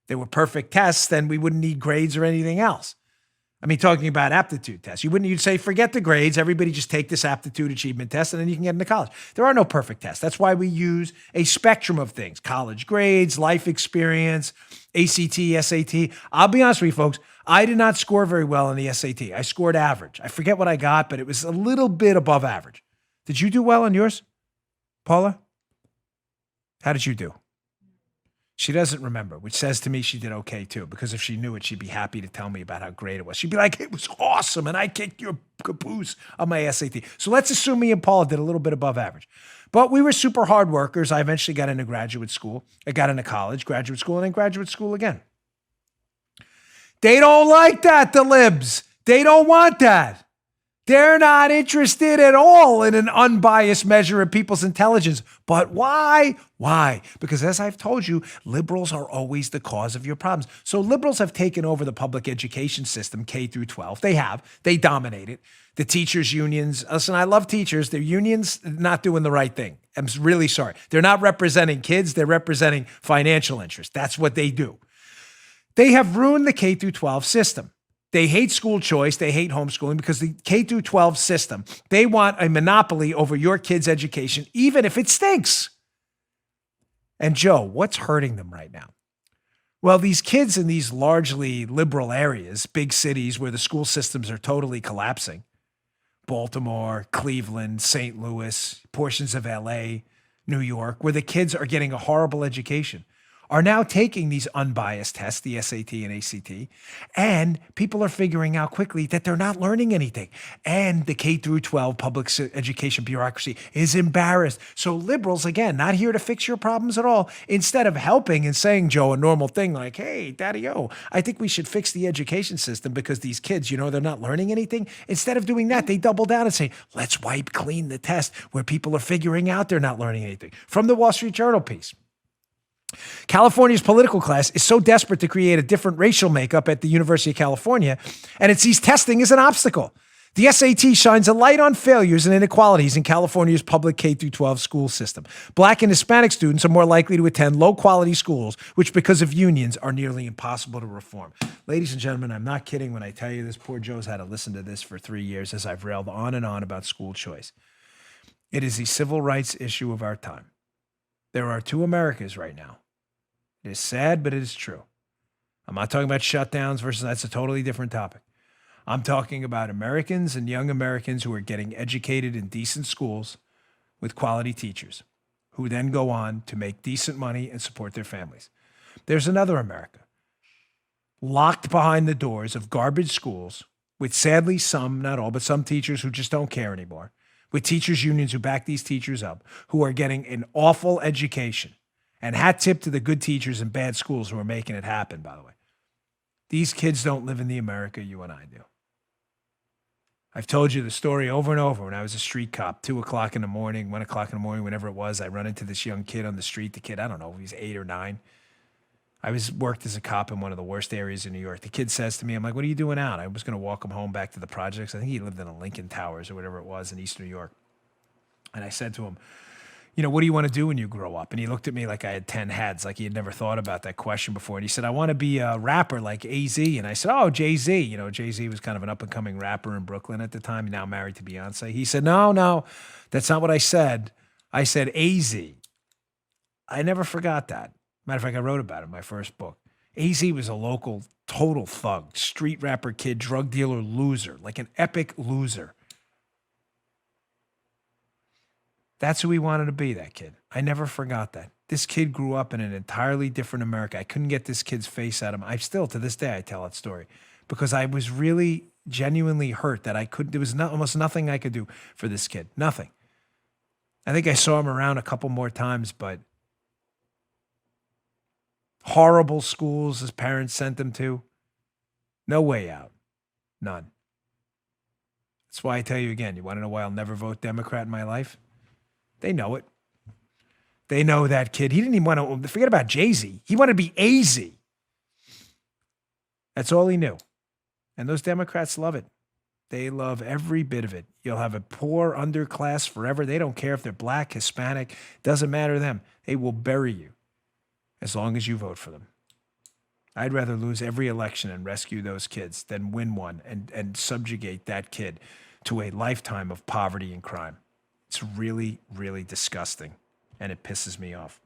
If they were perfect tests, then we wouldn't need grades or anything else. I mean, talking about aptitude tests, you'd say, forget the grades. Everybody just take this aptitude achievement test and then you can get into college. There are no perfect tests. That's why we use a spectrum of things, college grades, life experience, ACT, SAT. I'll be honest with you, folks. I did not score very well on the SAT. I scored average. I forget what I got, but it was a little bit above average. Did you do well on yours, Paula? How did you do? She doesn't remember, which says to me she did okay too, because if she knew it, she'd be happy to tell me about how great it was. She'd be like, it was awesome, and I kicked your caboose on my SAT. So let's assume me and Paula did a little bit above average. But we were super hard workers. I eventually got into graduate school. I got into college, graduate school, and then graduate school again. They don't like that, the libs. They don't want that. They're not interested at all in an unbiased measure of people's intelligence. But why? Why? Because as I've told you, liberals are always the cause of your problems. So liberals have taken over the public education system, K through 12. They have. They dominate it. The teachers' unions. Listen, I love teachers. Their unions not doing the right thing. I'm really sorry. They're not representing kids. They're representing financial interests. That's what they do. They have ruined the K through 12 system. They hate school choice. They hate homeschooling because the K through 12 system, they want a monopoly over your kid's education, even if it stinks. And Joe, what's hurting them right now? Well, these kids in these largely liberal areas, big cities where the school systems are totally collapsing, Baltimore, Cleveland, St. Louis, portions of LA, New York, where the kids are getting a horrible education, are now taking these unbiased tests, the SAT and ACT, and people are figuring out quickly that they're not learning anything. And the K through 12 public education bureaucracy is embarrassed. So liberals, again, not here to fix your problems at all. Instead of helping and saying, Joe, a normal thing like, hey, daddy-o, I think we should fix the education system because these kids, they're not learning anything. Instead of doing that, they double down and say, let's wipe clean the test where people are figuring out they're not learning anything. From the Wall Street Journal piece. California's political class is so desperate to create a different racial makeup at the University of California, and it sees testing as an obstacle. The SAT shines a light on failures and inequalities in California's public K-12 school system. Black and Hispanic students are more likely to attend low-quality schools, which, because of unions, are nearly impossible to reform. Ladies and gentlemen, I'm not kidding when I tell you this. Poor Joe's had to listen to this for 3 years as I've railed on and on about school choice. It is the civil rights issue of our time. There are two Americas right now. It is sad, but it is true. I'm not talking about shutdowns versus that's a totally different topic. I'm talking about Americans and young Americans who are getting educated in decent schools with quality teachers, who then go on to make decent money and support their families. There's another America, locked behind the doors of garbage schools with sadly some, not all, but some teachers who just don't care anymore, with teachers' unions who back these teachers up, who are getting an awful education. And hat tip to the good teachers in bad schools who are making it happen, by the way. These kids don't live in the America you and I do. I've told you the story over and over. When I was a street cop, 2 o'clock in the morning, 1 o'clock in the morning, whenever it was, I run into this young kid on the street. The kid, I don't know, he was 8 or 9. I worked as a cop in one of the worst areas in New York. The kid says to me, I'm like, what are you doing out? I was going to walk him home back to the projects. I think he lived in the Lincoln Towers or whatever it was in East New York. And I said to him, what do you want to do when you grow up? And he looked at me like I had 10 heads, like he had never thought about that question before. And he said, I want to be a rapper like AZ. And I said, oh, Jay-Z. Jay-Z was kind of an up-and-coming rapper in Brooklyn at the time, now married to Beyonce. He said, no, that's not what I said. I said AZ. I never forgot that. Matter of fact, I wrote about it in my first book. AZ was a local total thug, street rapper kid, drug dealer, loser, like an epic loser. That's who he wanted to be, that kid. I never forgot that. This kid grew up in an entirely different America. I couldn't get this kid's face out of him. I still, to this day, I tell that story because I was really genuinely hurt that there was almost nothing I could do for this kid. Nothing. I think I saw him around a couple more times, but horrible schools his parents sent him to. No way out. None. That's why I tell you again, you want to know why I'll never vote Democrat in my life? They know it. They know that kid. He didn't even want to, forget about Jay-Z. He wanted to be AZ. That's all he knew. And those Democrats love it. They love every bit of it. You'll have a poor underclass forever. They don't care if they're black, Hispanic. Doesn't matter to them. They will bury you as long as you vote for them. I'd rather lose every election and rescue those kids than win one and subjugate that kid to a lifetime of poverty and crime. It's really, really disgusting, and it pisses me off.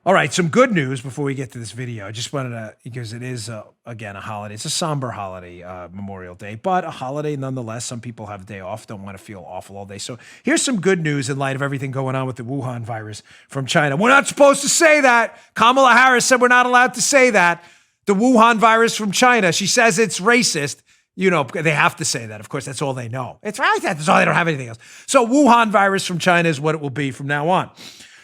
All right, some good news before we get to this video. I just wanted to, because it is, again, a holiday. It's a somber holiday, Memorial Day, but a holiday nonetheless. Some people have a day off, don't want to feel awful all day. So here's some good news in light of everything going on with the Wuhan virus from China. We're not supposed to say that. Kamala Harris said we're not allowed to say that. The Wuhan virus from China. She says it's racist. They have to say that. Of course, that's all they know. It's right. That's all. They don't have anything else. So Wuhan virus from China is what it will be from now on.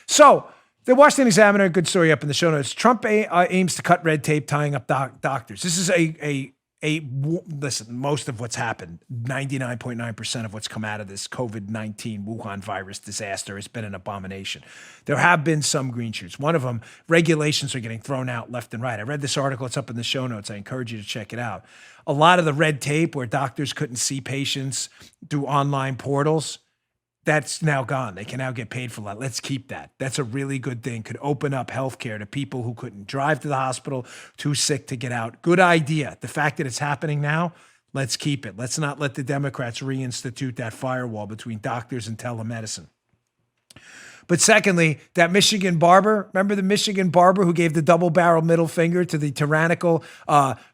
So the Washington Examiner, a good story up in the show notes. Trump aims to cut red tape, tying up doctors. This is listen, most of what's happened, 99.9% of what's come out of this COVID-19 Wuhan virus disaster has been an abomination. There have been some green shoots. One of them, regulations are getting thrown out left and right. I read this article. It's up in the show notes. I encourage you to check it out. A lot of the red tape where doctors couldn't see patients through online portals, that's now gone. They can now get paid for that. Let's keep that. That's a really good thing. Could open up healthcare to people who couldn't drive to the hospital, too sick to get out. Good idea. The fact that it's happening now, let's keep it. Let's not let the Democrats reinstitute that firewall between doctors and telemedicine. But secondly, that Michigan barber, remember the Michigan barber who gave the double-barrel middle finger to the tyrannical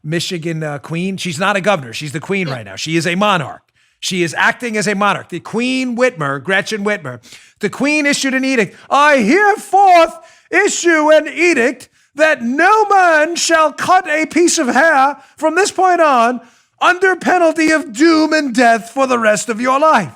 Michigan queen? She's not a governor. She's the queen right now. She is a monarch. She is acting as a monarch. The Queen Whitmer, Gretchen Whitmer, the Queen issued an edict. I herewith issue an edict that no man shall cut a piece of hair from this point on under penalty of doom and death for the rest of your life.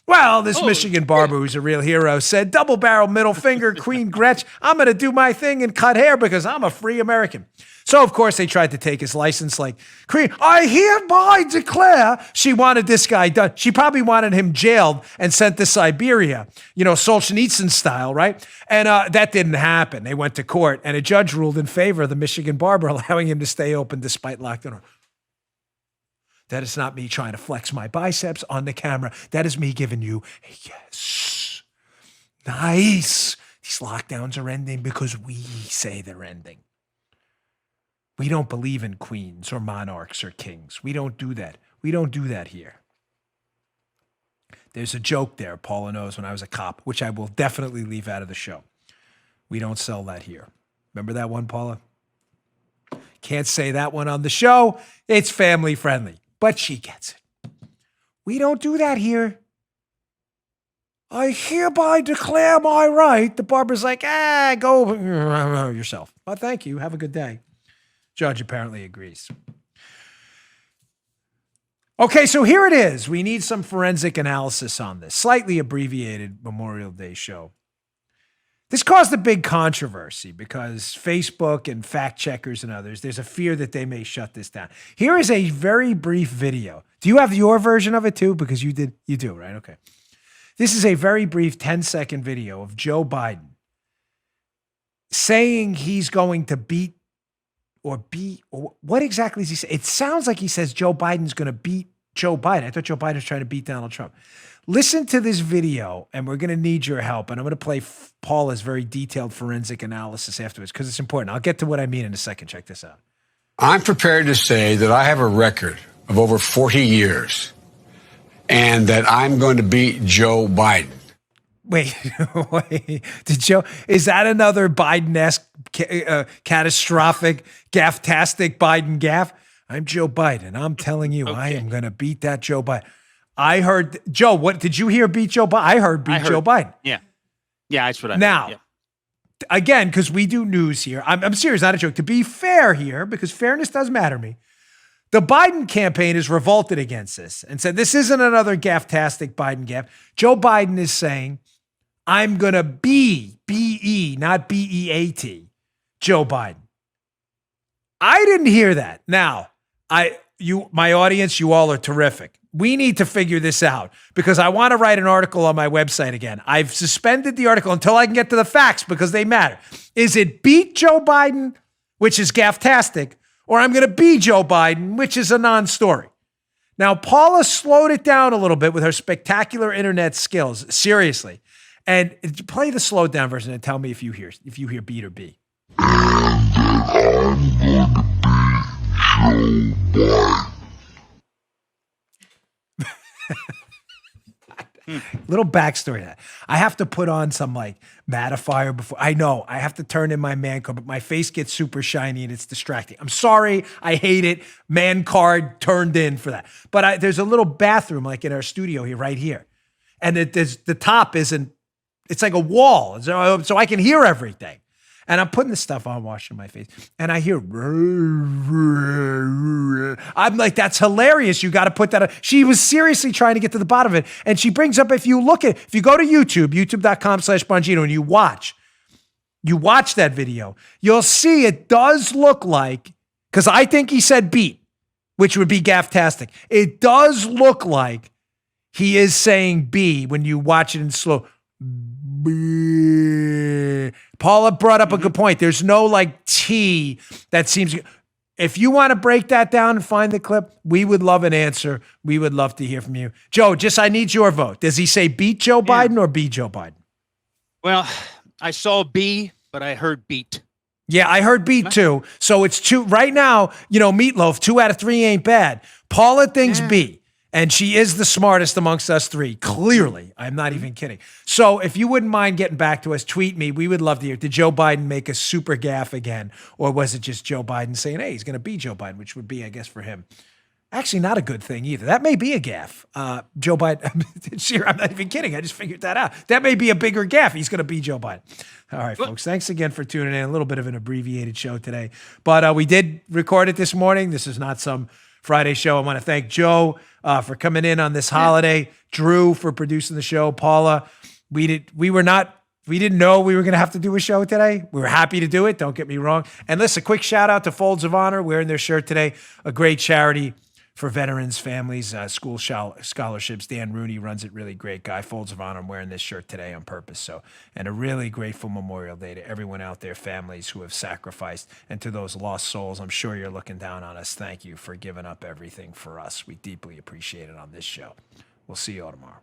Well, this Michigan barber, who's a real hero, said, double barrel middle finger, Queen Gretch, I'm going to do my thing and cut hair because I'm a free American. So, of course, they tried to take his license like, Queen, I hereby declare. She wanted this guy done. She probably wanted him jailed and sent to Siberia, Solzhenitsyn style, right? And that didn't happen. They went to court, and a judge ruled in favor of the Michigan barber, allowing him to stay open despite lockdown. That is not me trying to flex my biceps on the camera. That is me giving you a yes. Nice. These lockdowns are ending because we say they're ending. We don't believe in queens or monarchs or kings. We don't do that. We don't do that here. There's a joke there, Paula knows, when I was a cop, which I will definitely leave out of the show. We don't sell that here. Remember that one, Paula? Can't say that one on the show. It's family friendly. But she gets it. We don't do that here. I hereby declare my right. The barber's like, go yourself. Well, thank you. Have a good day. Judge apparently agrees. Okay, so here it is. We need some forensic analysis on this. Slightly abbreviated Memorial Day show. This caused a big controversy because Facebook and fact checkers and others, there's a fear that they may shut this down. Here is a very brief video. Do you have your version of it too? Because you do, right? Okay. This is a very brief 10-second video of Joe Biden saying he's going to beat or what exactly does he say? It sounds like he says Joe Biden's going to beat Joe Biden. I thought Joe Biden was trying to beat Donald Trump. Listen to this video, and we're going to need your help. And I'm going to play Paula's very detailed forensic analysis afterwards because it's important. I'll get to what I mean in a second. Check this out. I'm prepared to say that I have a record of over 40 years and that I'm going to beat Joe Biden. Wait, is that another Biden-esque catastrophic, gaff-tastic Biden gaff? I'm Joe Biden. I'm telling you, I am going to beat that Joe Biden. I heard, Joe, what did you hear beat Joe Biden? I heard Joe Biden. Yeah. Yeah, that's what I heard. Now, again, because we do news here, I'm serious, not a joke. To be fair here, because fairness does matter to me, the Biden campaign has revolted against this and said, this isn't another gaff-tastic Biden gaff. Joe Biden is saying, I'm going to be B-E, not B-E-A-T, Joe Biden. I didn't hear that. Now, my audience, you all are terrific. We need to figure this out because I want to write an article on my website again. I've suspended the article until I can get to the facts because they matter. Is it beat Joe Biden, which is gaff-tastic, or I'm going to be Joe Biden, which is a non-story? Now, Paula slowed it down a little bit with her spectacular internet skills. Seriously. And play the slowed down version and tell me if you hear beat or B. Little backstory to that. I have to put on some mattifier before. I know I have to turn in my man card, but my face gets super shiny and it's distracting. I'm sorry. I hate it. Man card turned in for that. But there's a little bathroom in our studio here, right here. And the top isn't, it's like a wall. So I can hear everything. And I'm putting the stuff on, washing my face, and I hear, I'm like, that's hilarious. You got to put that on. She was seriously trying to get to the bottom of it. And she brings up, if you go to YouTube, youtube.com/Bongino, and you watch that video, you'll see it does look like, because I think he said beat, which would be gaff-tastic. It does look like he is saying B when you watch it in slow. Paula brought up a good point. There's no T that seems. If you want to break that down and find the clip, we would love an answer. We would love to hear from you. Joe, I need your vote. Does he say beat Joe Biden or be Joe Biden? Well, I saw B, but I heard beat. Yeah, I heard beat too. So it's 2 right now. Meatloaf, 2 out of 3 ain't bad. Paula thinks B. And she is the smartest amongst us 3. Clearly. I'm not even kidding. So if you wouldn't mind getting back to us, tweet me. We would love to hear. Did Joe Biden make a super gaffe again? Or was it just Joe Biden saying, hey, he's going to be Joe Biden, which would be, I guess, for him, Actually, not a good thing either. That may be a gaffe. Joe Biden, I'm not even kidding. I just figured that out. That may be a bigger gaffe. He's going to be Joe Biden. All right, folks. Thanks again for tuning in. A little bit of an abbreviated show today. But we did record it this morning. This is not some Friday show. I want to thank Joe for coming in on this holiday. Drew for producing the show. Paula, we didn't know we were going to have to do a show today. We were happy to do it. Don't get me wrong. And listen, quick shout out to Folds of Honor wearing their shirt today. A great charity for veterans, families, school scholarships. Dan Rooney runs it. Really great guy. Folds of Honor. I'm wearing this shirt today on purpose. So, and a really grateful Memorial Day to everyone out there, families who have sacrificed, and to those lost souls. I'm sure you're looking down on us. Thank you for giving up everything for us. We deeply appreciate it on this show. We'll see you all tomorrow.